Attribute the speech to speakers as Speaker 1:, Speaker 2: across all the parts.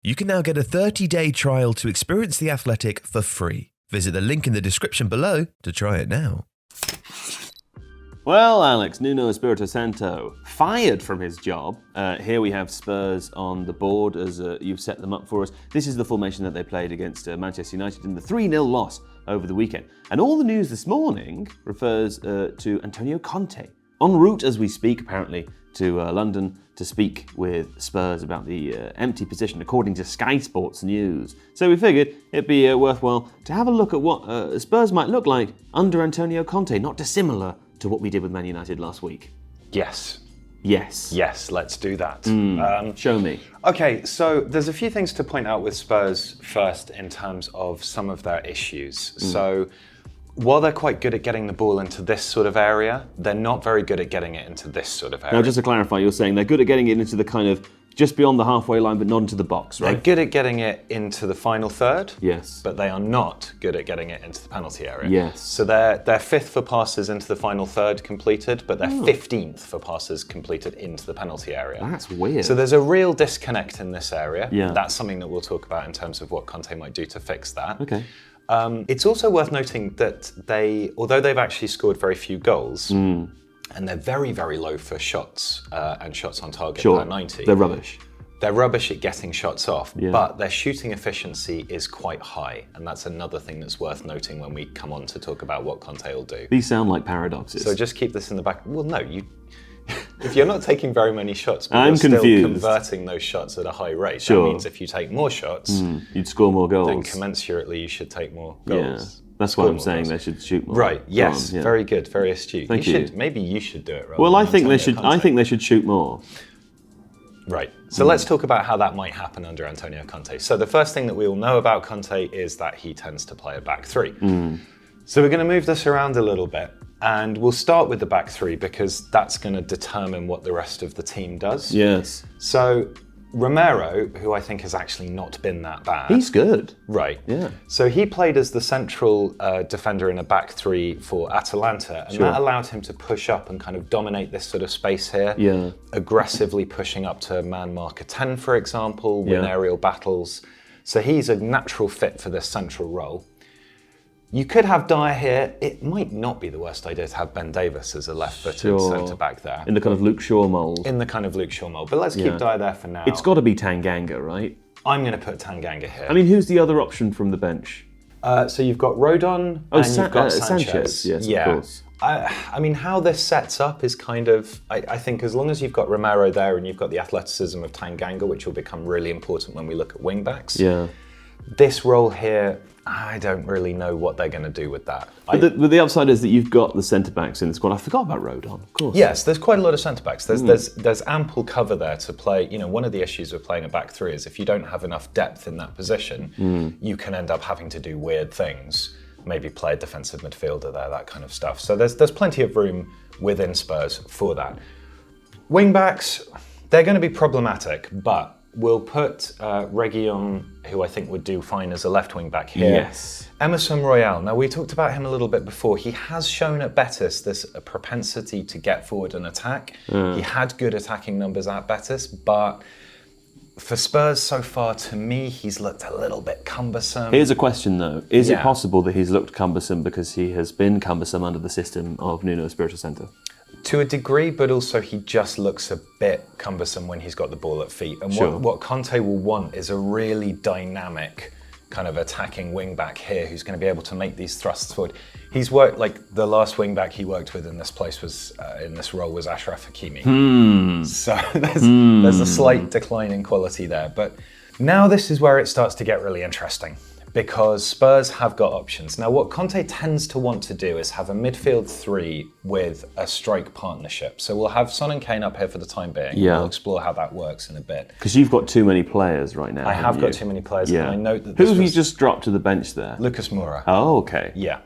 Speaker 1: You can now get a 30-day trial to experience The Athletic for free. Visit the link in the description below to try it now.
Speaker 2: Well, Alex, Nuno Espirito Santo fired from his job. Here we have Spurs on the board as you've set them up for us. This is the formation that they played against Manchester United in the 3-0 loss over the weekend. And all the news this morning refers to Antonio Conte. En route as we speak, apparently, to London to speak with Spurs about the empty position, according to Sky Sports News. So we figured it'd be worthwhile to have a look at what Spurs might look like under Antonio Conte, not dissimilar to what we did with Man United last week.
Speaker 3: Yes.
Speaker 2: Yes.
Speaker 3: Yes, let's do that.
Speaker 2: Show me.
Speaker 3: Okay, so there's a few things to point out with Spurs first in terms of some of their issues. So while they're quite good at getting the ball into this sort of area, they're not very good at getting it into this sort of area.
Speaker 2: Now, just to clarify, you're saying they're good at getting it into the kind of just beyond the halfway line, but not into the box, right?
Speaker 3: They're good at getting it into the final third.
Speaker 2: Yes.
Speaker 3: But they are not good at getting it into the penalty area.
Speaker 2: Yes.
Speaker 3: So they're fifth for passes into the final third completed, but they're 15th for passes completed into the penalty area.
Speaker 2: That's weird.
Speaker 3: So there's a real disconnect in this area.
Speaker 2: Yeah.
Speaker 3: That's something that we'll talk about in terms of what Conte might do to fix that.
Speaker 2: Okay.
Speaker 3: It's also worth noting that although they've actually scored very few goals, and they're very, very low for shots and shots on target per 90.
Speaker 2: They're rubbish.
Speaker 3: They're rubbish at getting shots off,
Speaker 2: Yeah.
Speaker 3: but their shooting efficiency is quite high. And that's another thing that's worth noting when we come on to talk about what Conte will do.
Speaker 2: These sound like paradoxes.
Speaker 3: So just keep this in the back. Well, no, if you're not taking very many shots, but
Speaker 2: I'm
Speaker 3: you're still
Speaker 2: confused.
Speaker 3: converting those shots at a high rate,
Speaker 2: Sure.
Speaker 3: that means if you take more shots,
Speaker 2: you'd score more goals.
Speaker 3: then commensurately you should take more goals.
Speaker 2: Yeah. That's why I'm saying they should shoot more.
Speaker 3: Right.
Speaker 2: Go
Speaker 3: Yes.
Speaker 2: on, yeah.
Speaker 3: Very good. Very astute.
Speaker 2: Thank you.
Speaker 3: Maybe you should do it. Rather
Speaker 2: Well,
Speaker 3: than
Speaker 2: I think they
Speaker 3: Antonio
Speaker 2: should.
Speaker 3: Conte.
Speaker 2: I think they should shoot more.
Speaker 3: Right. So let's talk about how that might happen under Antonio Conte. So the first thing that we all know about Conte is that he tends to play a back three. So we're going to move this around a little bit, and we'll start with the back three because that's going to determine what the rest of the team does.
Speaker 2: Yes.
Speaker 3: So Romero, who I think has actually not been that bad.
Speaker 2: He's good.
Speaker 3: Right.
Speaker 2: Yeah.
Speaker 3: So he played as the central defender in a back three for Atalanta, and that allowed him to push up and kind of dominate this sort of space here.
Speaker 2: Yeah.
Speaker 3: Aggressively pushing up to man marker 10, for example, win aerial battles. So he's a natural fit for this central role. You could have Dyer here. It might not be the worst idea to have Ben Davies as a left-footed centre-back there.
Speaker 2: In the kind of Luke Shaw mould.
Speaker 3: In the kind of Luke Shaw mould. But let's keep Dyer there for now.
Speaker 2: It's got to be Tanganga, right?
Speaker 3: I'm going to put Tanganga here.
Speaker 2: I mean, who's the other option from the bench?
Speaker 3: So you've got Rodon and you've got
Speaker 2: Sanchez. Yes, of course.
Speaker 3: I mean, how this sets up is kind of, I think as long as you've got Romero there and you've got the athleticism of Tanganga, which will become really important when we look at wing-backs.
Speaker 2: Yeah.
Speaker 3: This role here, I don't really know what they're going to do with that.
Speaker 2: But the upside is that you've got the centre-backs in the squad. I forgot about Rodon, of course.
Speaker 3: Yes, there's quite a lot of centre-backs. There's ample cover there to play. You know, one of the issues with playing a back three is if you don't have enough depth in that position, you can end up having to do weird things. Maybe play a defensive midfielder there, that kind of stuff. So there's plenty of room within Spurs for that. Wing-backs, they're going to be problematic, but we'll put Reguilon, who I think would do fine as a left wing back here.
Speaker 2: Yes.
Speaker 3: Emerson Royal. Now, we talked about him a little bit before. He has shown at Betis this propensity to get forward and attack. He had good attacking numbers at Betis, but for Spurs so far, to me, he's looked a little bit cumbersome.
Speaker 2: Here's a question though. Is it possible that he's looked cumbersome because he has been cumbersome under the system of Nuno Espirito Santo?
Speaker 3: To a degree, but also he just looks a bit cumbersome when he's got the ball at feet. And what Conte will want is a really dynamic kind of attacking wing-back here who's going to be able to make these thrusts forward. He's worked, like the last wing-back he worked with in this place was, in this role was Achraf Hakimi. So there's a slight decline in quality there. But now this is where it starts to get really interesting, because Spurs have got options. Now, what Conte tends to want to do is have a midfield three with a strike partnership. So we'll have Son and Kane up here for the time being.
Speaker 2: Yeah.
Speaker 3: We'll explore how that works in a bit.
Speaker 2: Because you've got too many players right now.
Speaker 3: I have got too many players, and I note that
Speaker 2: Who
Speaker 3: this
Speaker 2: have you
Speaker 3: was
Speaker 2: just dropped to the bench there?
Speaker 3: Lucas Moura.
Speaker 2: Oh, okay.
Speaker 3: Yeah.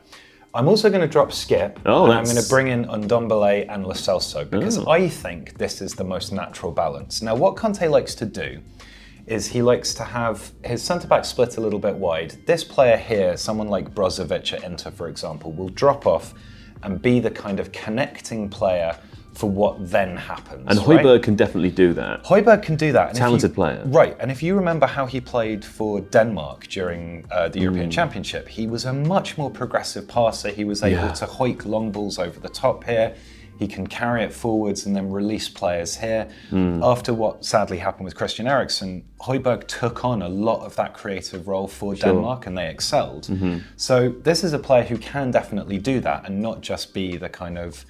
Speaker 3: I'm also going to drop Skip, and I'm going to bring in Ndombele and Lo Celso, because I think this is the most natural balance. Now, what Conte likes to do is he likes to have his centre-back split a little bit wide. This player here, someone like Brozovic at Inter, for example, will drop off and be the kind of connecting player for what then happens.
Speaker 2: And Højbjerg can definitely do that.
Speaker 3: Højbjerg can do that. And
Speaker 2: talented player.
Speaker 3: Right, and if you remember how he played for Denmark during the European Championship, he was a much more progressive passer. He was able to hoik long balls over the top here. He can carry it forwards and then release players here. After what sadly happened with Christian Eriksen, Højbjerg took on a lot of that creative role for Denmark and they excelled. So this is a player who can definitely do that and not just be the kind of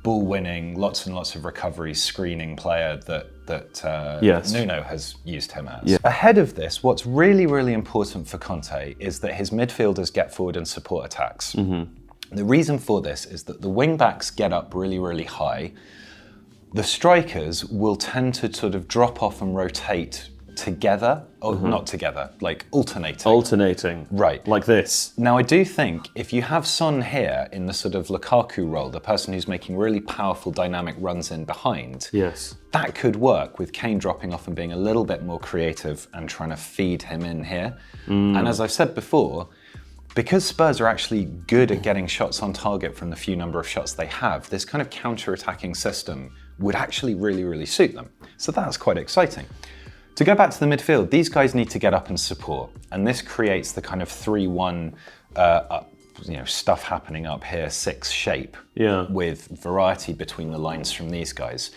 Speaker 3: ball-winning, lots and lots of recovery screening player that Nuno has used him as. Ahead of this, what's really, really important for Conte is that his midfielders get forward and support attacks. The reason for this is that the wing-backs get up really, really high. The strikers will tend to sort of drop off and rotate together, or not together, like alternating.
Speaker 2: Alternating.
Speaker 3: Right.
Speaker 2: Like this.
Speaker 3: Now, I do think if you have Son here in the sort of Lukaku role, the person who's making really powerful dynamic runs in behind, that could work with Kane dropping off and being a little bit more creative and trying to feed him in here. And as I've said before, because Spurs are actually good at getting shots on target from the few number of shots they have, this kind of counter-attacking system would actually really, really suit them. So that's quite exciting. To go back to the midfield, these guys need to get up and support, and this creates the kind of 3-1 stuff happening up here, 6 shape, with variety between the lines from these guys.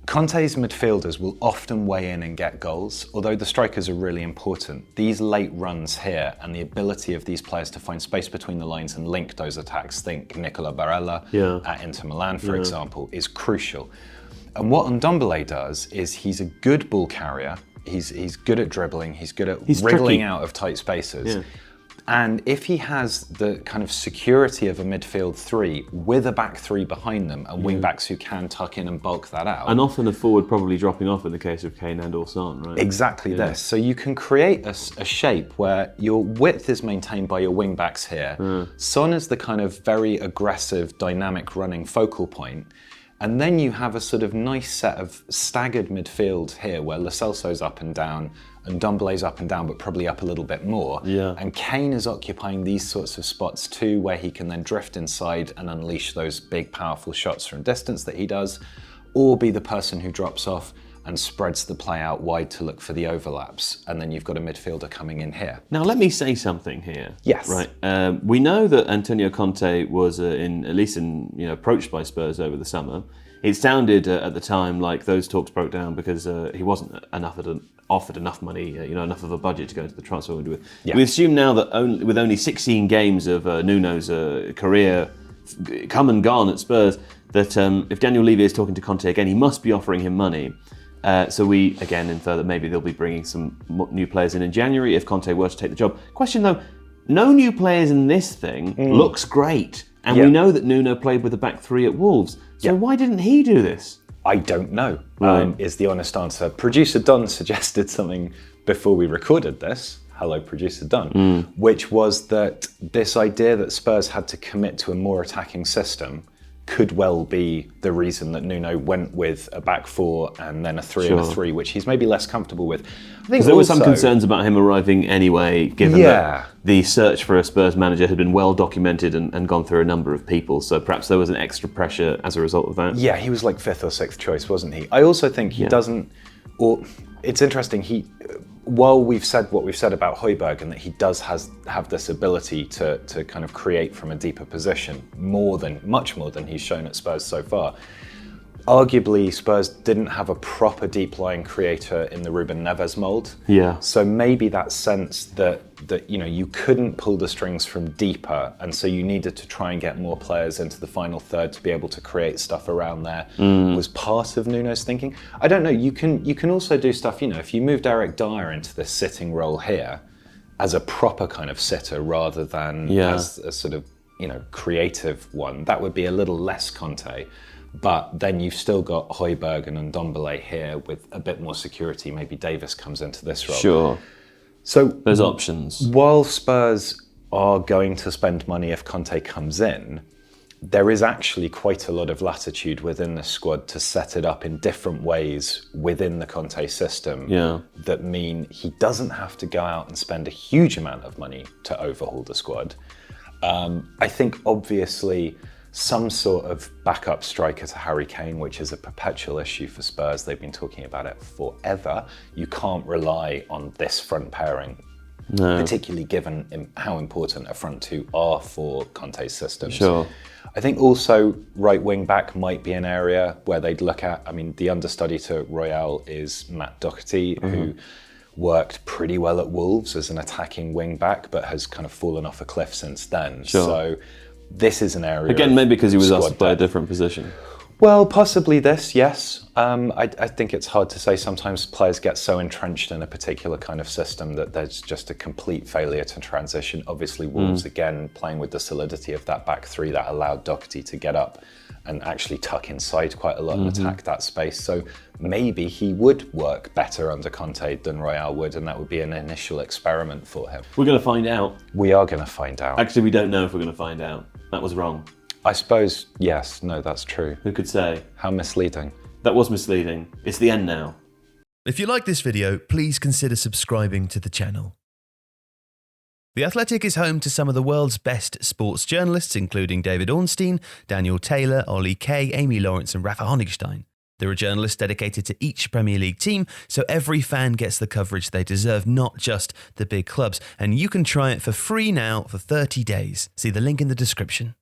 Speaker 3: Conte's midfielders will often weigh in and get goals, although the strikers are really important. These late runs here and the ability of these players to find space between the lines and link those attacks, think Nicola Barella at Inter Milan, for example, is crucial. And what Ndombele does is he's a good ball carrier, he's good at dribbling, he's good at wriggling out of tight spaces. And if he has the kind of security of a midfield 3 with a back 3 behind them and wing backs who can tuck in and bulk that out.
Speaker 2: And often a forward probably dropping off in the case of Kane and or Son, right?
Speaker 3: Exactly this. So you can create a shape where your width is maintained by your wing backs here. Son is the kind of very aggressive, dynamic running focal point. And then you have a sort of nice set of staggered midfield here where Lo Celso's up and down and Ndombele's up and down, but probably up a little bit more. And Kane is occupying these sorts of spots too, where he can then drift inside and unleash those big, powerful shots from distance that he does, or be the person who drops off and spreads the play out wide to look for the overlaps. And then you've got a midfielder coming in here.
Speaker 2: Now, let me say something here.
Speaker 3: Yes.
Speaker 2: Right. We know that Antonio Conte was approached by Spurs over the summer. It sounded at the time like those talks broke down because he wasn't offered enough money, enough of a budget to go into the transfer window with. We assume now that with only 16 games of Nuno's career come and gone at Spurs, that if Daniel Levy is talking to Conte again, he must be offering him money. So we, again, infer that maybe they'll be bringing some new players in January if Conte were to take the job. Question though, no new players in this thing looks great. And we know that Nuno played with a back 3 at Wolves. So why didn't he do this?
Speaker 3: I don't know, is the honest answer. Producer Don suggested something before we recorded this. Hello, Producer Don. Which was that this idea that Spurs had to commit to a more attacking system could well be the reason that Nuno went with a back 4 and then a 3 and a 3, which he's maybe less comfortable with. I think
Speaker 2: there were some concerns about him arriving anyway, given that the search for a Spurs manager had been well documented and gone through a number of people. So perhaps there was an extra pressure as a result of that. Yeah,
Speaker 3: he was like 5th or 6th choice, wasn't he? I also think he doesn't, or it's interesting, while we've said what we've said about Højbjerg and that he does have this ability to kind of create from a deeper position, much more than he's shown at Spurs so far, arguably Spurs didn't have a proper deep line creator in the Ruben Neves mould. So maybe that sense that you couldn't pull the strings from deeper, and so you needed to try and get more players into the final third to be able to create stuff around there was part of Nuno's thinking. I don't know, you can also do stuff, if you moved Eric Dyer into this sitting role here as a proper kind of sitter rather than as a sort of creative one, that would be a little less Conte. But then you've still got Højbjerg and Ndombele here with a bit more security. Maybe Davis comes into this role.
Speaker 2: Sure.
Speaker 3: So
Speaker 2: there's options.
Speaker 3: While Spurs are going to spend money if Conte comes in, there is actually quite a lot of latitude within the squad to set it up in different ways within the Conte system that mean he doesn't have to go out and spend a huge amount of money to overhaul the squad. I think obviously some sort of backup striker to Harry Kane, which is a perpetual issue for Spurs. They've been talking about it forever. You can't rely on this front pairing, particularly given how important a front two are for Conte's systems.
Speaker 2: Sure.
Speaker 3: I think also right wing back might be an area where they'd look at. I mean, the understudy to Royale is Matt Doherty, who worked pretty well at Wolves as an attacking wing back, but has kind of fallen off a cliff since then.
Speaker 2: Sure.
Speaker 3: So this is an area.
Speaker 2: Again, maybe because he was asked to play a
Speaker 3: depth.
Speaker 2: different position.
Speaker 3: Well, possibly this, yes. I think it's hard to say. Sometimes players get so entrenched in a particular kind of system that there's just a complete failure to transition. Obviously, Wolves, again, playing with the solidity of that back three that allowed Doherty to get up and actually tuck inside quite a lot and attack that space. So maybe he would work better under Conte than Royale would, and that would be an initial experiment for him.
Speaker 2: We're going to find out.
Speaker 3: We are going to find out.
Speaker 2: Actually, we don't know if we're going to find out. That was wrong.
Speaker 3: I suppose, yes, no, that's true.
Speaker 2: Who could say?
Speaker 3: How misleading.
Speaker 2: That was misleading. It's the end now.
Speaker 1: If you like this video, please consider subscribing to the channel. The Athletic is home to some of the world's best sports journalists, including David Ornstein, Daniel Taylor, Ollie Kay, Amy Lawrence and Rafa Honigstein. There are journalists dedicated to each Premier League team, so every fan gets the coverage they deserve, not just the big clubs. And you can try it for free now for 30 days. See the link in the description.